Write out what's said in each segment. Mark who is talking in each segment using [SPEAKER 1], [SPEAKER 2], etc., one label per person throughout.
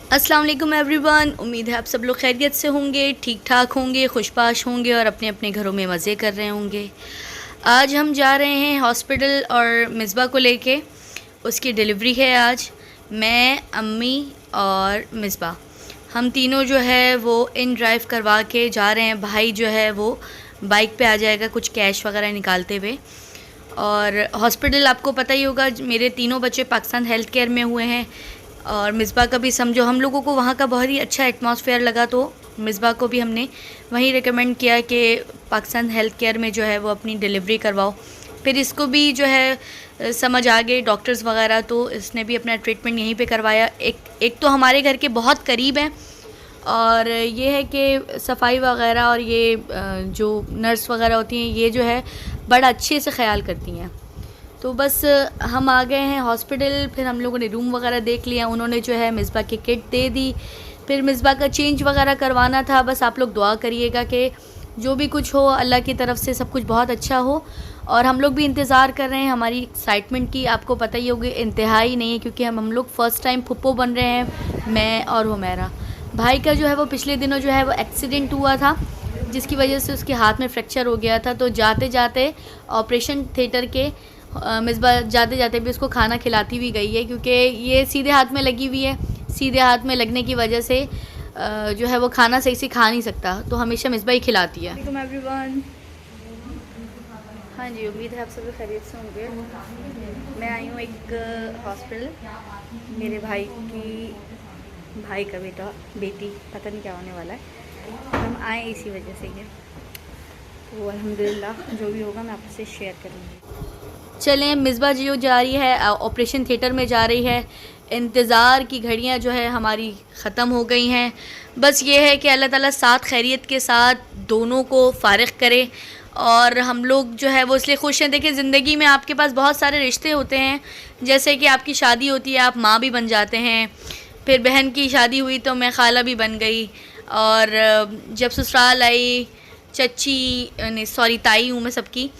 [SPEAKER 1] अस्सलाम वालेकुम एवरीवन। उम्मीद है आप सब लोग खैरियत से होंगे, ठीक ठाक होंगे, खुशबाश होंगे और अपने अपने घरों में मज़े कर रहे होंगे। आज हम जा रहे हैं हॉस्पिटल और मिसबा को लेके। उसकी डिलीवरी है आज। मैं, अम्मी और मिसबा हम तीनों जो है वो इन ड्राइव करवा के जा रहे हैं। भाई जो है वो बाइक पे आ जाएगा कुछ कैश वगैरह निकालते हुए। और हॉस्पिटल आपको पता ही होगा, मेरे तीनों बच्चे पाकिस्तान हेल्थ केयर में हुए हैं और मिसबा का भी समझो हम लोगों को वहाँ का बहुत ही अच्छा एटमॉस्फेयर लगा, तो मिसबा को भी हमने वहीं रिकमेंड किया कि पाकिस्तान हेल्थ केयर में जो है वो अपनी डिलीवरी करवाओ। फिर इसको भी जो है समझ आ गए डॉक्टर्स वगैरह, तो इसने भी अपना ट्रीटमेंट यहीं पे करवाया। एक तो हमारे घर के बहुत करीब है और ये है कि सफाई वगैरह और ये जो नर्स वगैरह होती हैं ये जो है बड़ा अच्छे से ख्याल करती हैं। तो बस हम आ गए हैं हॉस्पिटल। फिर हम लोगों ने रूम वगैरह देख लिया। उन्होंने जो है मिसबा की किट दे दी। फिर मिसबा का चेंज वगैरह करवाना था। बस आप लोग दुआ करिएगा कि जो भी कुछ हो अल्लाह की तरफ से सब कुछ बहुत अच्छा हो। और हम लोग भी इंतज़ार कर रहे हैं हमारी एक्साइटमेंट की। आपको पता ही होगी इंतहाई नहीं है, क्योंकि हम लोग फ़र्स्ट टाइम फुप्पो बन रहे हैं, मैं और हुमैरा। भाई का जो है वो पिछले दिनों जो है वो एक्सीडेंट हुआ था, जिसकी वजह से उसके हाथ में फ्रैक्चर हो गया था। तो जाते जाते ऑपरेशन थिएटर के मिसबा जाते जाते भी उसको खाना खिलाती भी गई है, क्योंकि ये सीधे हाथ में लगी हुई है। सीधे हाथ में लगने की वजह से जो है वो खाना सही से खा नहीं सकता, तो हमेशा मिसबा ही खिलाती है। एवरीवन, हाँ जी, उम्मीद है आप सब खैरियत से होंगे। मैं आई हूँ एक हॉस्पिटल, मेरे भाई का बेटी पता नहीं क्या होने वाला है। हम आए इसी वजह से ही, तो अल्हम्दुलिल्लाह जो भी होगा मैं आपसे शेयर करूँगी। चलें, मिसबा जो जा रही है ऑपरेशन थिएटर में जा रही है। इंतज़ार की घड़ियां जो है हमारी ख़त्म हो गई हैं। बस ये है कि अल्लाह ताला साथ खैरियत के साथ दोनों को फ़ारिग करे। और हम लोग जो है वो इसलिए खुश हैं। देखिए, ज़िंदगी में आपके पास बहुत सारे रिश्ते होते हैं, जैसे कि आपकी शादी होती है, आप माँ भी बन जाते हैं। फिर बहन की शादी हुई तो मैं खाला भी बन गई। और जब ससुराल आई, चची नहीं सॉरी ताई हूँ मैं सबकी,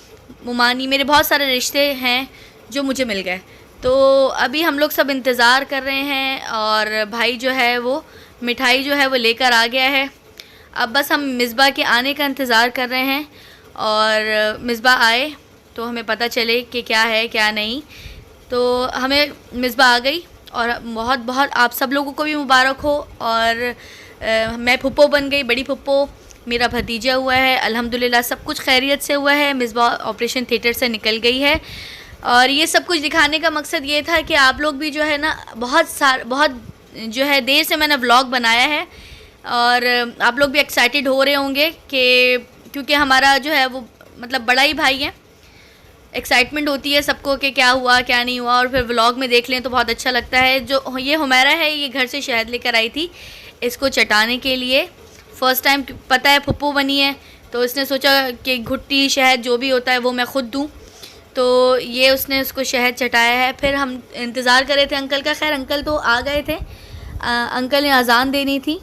[SPEAKER 1] मुमानी, मेरे बहुत सारे रिश्ते हैं जो मुझे मिल गए। तो अभी हम लोग सब इंतज़ार कर रहे हैं और भाई जो है वो मिठाई जो है वो लेकर आ गया है। अब बस हम मिसबा के आने का इंतज़ार कर रहे हैं और मिसबा आए तो हमें पता चले कि क्या है क्या नहीं। तो हमें मिसबा आ गई और बहुत बहुत आप सब लोगों को भी मुबारक हो। और मैं फुप्पो बन गई, बड़ी फुप्पो। मेरा भतीजा हुआ है, अल्हम्दुलिल्लाह सब कुछ खैरियत से हुआ है। मिसबा ऑपरेशन थिएटर से निकल गई है। और ये सब कुछ दिखाने का मकसद ये था कि आप लोग भी जो है ना बहुत जो है देर से मैंने व्लॉग बनाया है और आप लोग भी एक्साइटेड हो रहे होंगे कि क्योंकि हमारा जो है वो मतलब बड़ा ही भाई है। एक्साइटमेंट होती है सबको कि क्या हुआ क्या नहीं हुआ, और फिर व्लॉग में देख लें तो बहुत अच्छा लगता है। जो ये हुमैरा है, ये घर से शहद लेकर आई थी इसको चटाने के लिए। फ़र्स्ट टाइम पता है फुप्पो बनी है, तो इसने सोचा कि घुट्टी शहद जो भी होता है वो मैं ख़ुद दूँ। तो ये उसने उसको शहद चटाया है। फिर हम इंतज़ार कर रहे थे अंकल का। खैर अंकल तो आ गए थे। अंकल ने अज़ान देनी थी।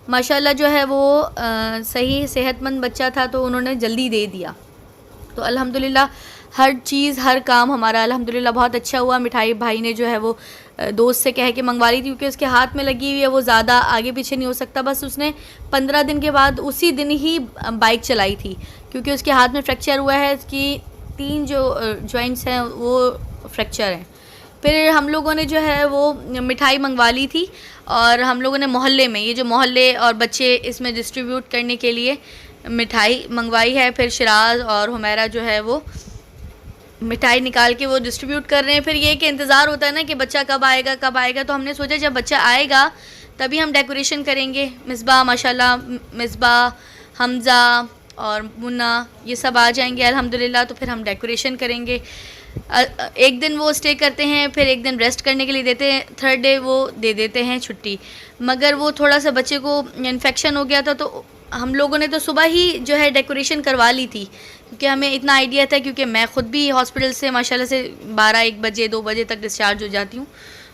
[SPEAKER 1] माशाल्लाह जो है वो सही सेहतमंद बच्चा था, तो उन्होंने जल्दी दे दिया। तो अल्हम्दुलिल्लाह हर चीज़ हर काम हमारा अल्हम्दुलिल्लाह बहुत अच्छा हुआ। मिठाई भाई ने जो है वो दोस्त से कह के मंगवा ली थी, क्योंकि उसके हाथ में लगी हुई है, वो ज़्यादा आगे पीछे नहीं हो सकता। बस उसने 15 दिन के बाद उसी दिन ही बाइक चलाई थी, क्योंकि उसके हाथ में फ्रैक्चर हुआ है। उसकी 3 जो जॉइंट्स हैं वो फ्रैक्चर हैं। फिर हम लोगों ने जो है वो मिठाई मंगवा ली थी और हम लोगों ने मोहल्ले में, ये जो मोहल्ले और बच्चे इसमें डिस्ट्रीब्यूट करने के लिए मिठाई मंगवाई है। फिर शिराज और हुमैरा जो है वो मिठाई निकाल के वो डिस्ट्रीब्यूट कर रहे हैं। फिर ये कि इंतज़ार होता है ना कि बच्चा कब आएगा कब आएगा, तो हमने सोचा जब बच्चा आएगा तभी हम डेकोरेशन करेंगे। मिसबा माशाल्लाह, मिसबा, हमज़ा और मुन्ना ये सब आ जाएंगे अल्हम्दुलिल्लाह, तो फिर हम डेकोरेशन करेंगे। एक दिन वो स्टे करते हैं, फिर एक दिन रेस्ट करने के लिए देते हैं, थर्ड डे वो दे देते हैं छुट्टी। मगर वो थोड़ा सा बच्चे को इन्फेक्शन हो गया था, तो हम लोगों ने तो सुबह ही जो है डेकोरेशन करवा ली थी, क्योंकि हमें इतना आइडिया था, क्योंकि मैं ख़ुद भी हॉस्पिटल से माशाल्लाह से 12-1 बजे 2 बजे तक डिस्चार्ज हो जाती हूँ।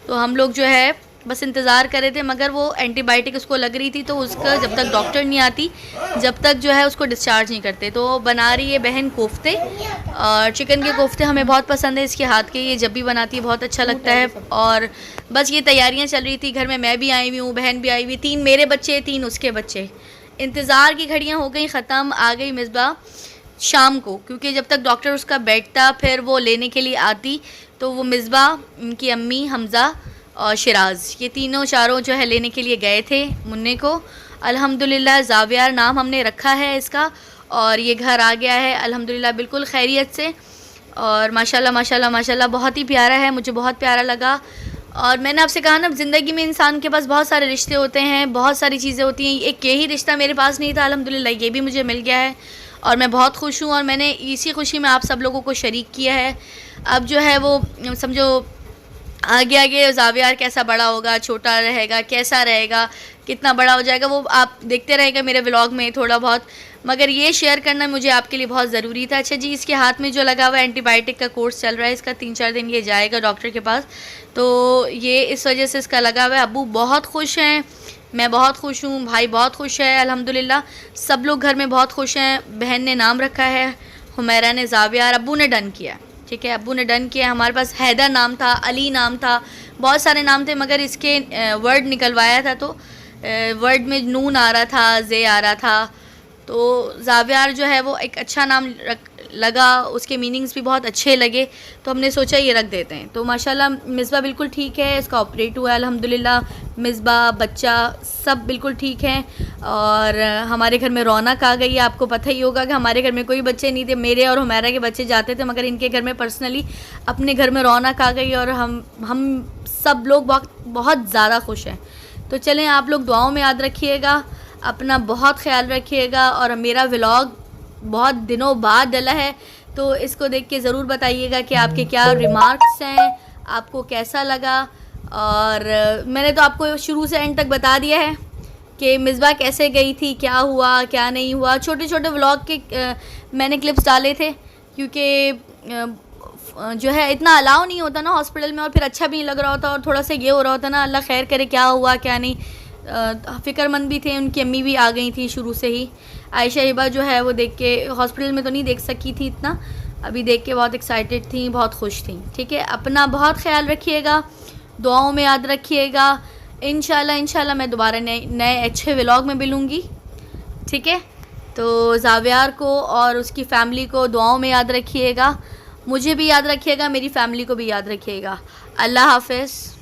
[SPEAKER 1] तो हम लोग जो है बस इंतज़ार कर रहे थे, मगर वो एंटीबायोटिक उसको लग रही थी, तो उसका जब तक डॉक्टर नहीं आती जब तक जो है उसको डिस्चार्ज नहीं करते। तो बना रही है बहन कोफ्ते, और चिकन के कोफ्ते हमें बहुत पसंद है इसके हाथ के, ये जब भी बनाती है बहुत अच्छा लगता है। और बस ये तैयारियां चल रही थी, घर में मैं भी आई हुई हूँ, बहन भी आई हुई, 3 मेरे बच्चे 3 उसके बच्चे। इंतज़ार की घड़ियाँ हो गई ख़त्म, आ गई मिसबा शाम को, क्योंकि जब तक डॉक्टर उसका बैठता फिर वो लेने के लिए आती, तो वो मिसबा, उनकी अम्मी, हमज़ा और शिराज, ये तीनों चारों जो है लेने के लिए गए थे मुन्ने को। अल्हम्दुलिल्लाह ज़ावियार नाम हमने रखा है इसका, और ये घर आ गया है अल्हम्दुलिल्लाह बिल्कुल खैरियत से। और माशाल्लाह माशाल्लाह माशाल्लाह बहुत ही प्यारा है, मुझे बहुत प्यारा लगा। और मैंने आपसे कहा ना, ज़िंदगी में इंसान के पास बहुत सारे रिश्ते होते हैं, बहुत सारी चीज़ें होती हैं। एक यही रिश्ता मेरे पास नहीं था, अल्हम्दुलिल्लाह ये भी मुझे मिल गया है और मैं बहुत खुश हूँ। और मैंने इसी खुशी में आप सब लोगों को शरीक किया है। अब जो है वो समझो आगे आगे ज़ावियार कैसा बड़ा होगा, छोटा रहेगा, कैसा रहेगा, कितना बड़ा हो जाएगा, वो आप देखते रहेंगे मेरे व्लॉग में थोड़ा बहुत, मगर ये शेयर करना मुझे आपके लिए बहुत ज़रूरी था। अच्छा जी, इसके हाथ में जो लगा हुआ है एंटीबायोटिक का कोर्स चल रहा है, इसका 3-4 दिन ये जाएगा डॉक्टर के पास, तो ये इस वजह से इसका लगा हुआ है। अब्बू बहुत खुश हैं, मैं बहुत खुश हूँ, भाई बहुत खुश है अल्हम्दुलिल्लाह, सब लोग घर में बहुत खुश हैं। बहन ने नाम रखा है, हुमैरा ने ज़ावियार, अब्बू ने डन किया, ठीक है, अब्बू ने डन किया। हमारे पास हैदर नाम था, अली नाम था, बहुत सारे नाम थे, मगर इसके वर्ड निकलवाया था तो वर्ड में नून आ रहा था, जे आ रहा था, तो ज़ावियार जो है वो एक अच्छा नाम लगा, उसके मीनिंग्स भी बहुत अच्छे लगे, तो हमने सोचा ये रख देते हैं। तो माशाल्लाह मिसबा बिल्कुल ठीक है, इसका ऑपरेट हुआ है अल्हम्दुलिल्लाह, मिसबा बच्चा सब बिल्कुल ठीक हैं। और हमारे घर में रौनक आ गई है। आपको पता ही होगा कि हमारे घर में कोई बच्चे नहीं थे, मेरे और हुमैरा के बच्चे जाते थे, मगर इनके घर में पर्सनली अपने घर में रौनक आ गई और हम सब लोग बहुत ज़्यादा खुश हैं। तो चलें, आप लोग दुआओं में याद रखिएगा, अपना बहुत ख्याल रखिएगा। और मेरा व्लॉग बहुत दिनों बाद डला है, तो इसको देख के ज़रूर बताइएगा कि आपके क्या रिमार्क्स हैं, आपको कैसा लगा। और मैंने तो आपको शुरू से एंड तक बता दिया है कि मिसबा कैसे गई थी, क्या हुआ क्या नहीं हुआ। छोटे छोटे व्लॉग के मैंने क्लिप्स डाले थे, क्योंकि जो है इतना अलाउ नहीं होता ना हॉस्पिटल में, और फिर अच्छा भी नहीं लग रहा होता, और थोड़ा सा ये हो रहा होता ना, अल्लाह खैर करे क्या हुआ क्या नहीं। फ़िक्रमंद भी थे, उनकी अम्मी भी आ गई थी शुरू से ही। आयशा हिबा जो है वो देख के, हॉस्पिटल में तो नहीं देख सकी थी इतना, अभी देख के बहुत एक्साइटेड थी, बहुत खुश थी। ठीक है, अपना बहुत ख्याल रखिएगा, दुआओं में याद रखिएगा। इंशाल्लाह मैं दोबारा नए अच्छे व्लॉग में मिलूँगी। ठीक है, तो ज़ावियार को और उसकी फ़ैमिली को दुआओं में याद रखिएगा, मुझे भी याद रखिएगा, मेरी फ़ैमिली को भी याद रखिएगा। अल्लाह हाफ़िज़।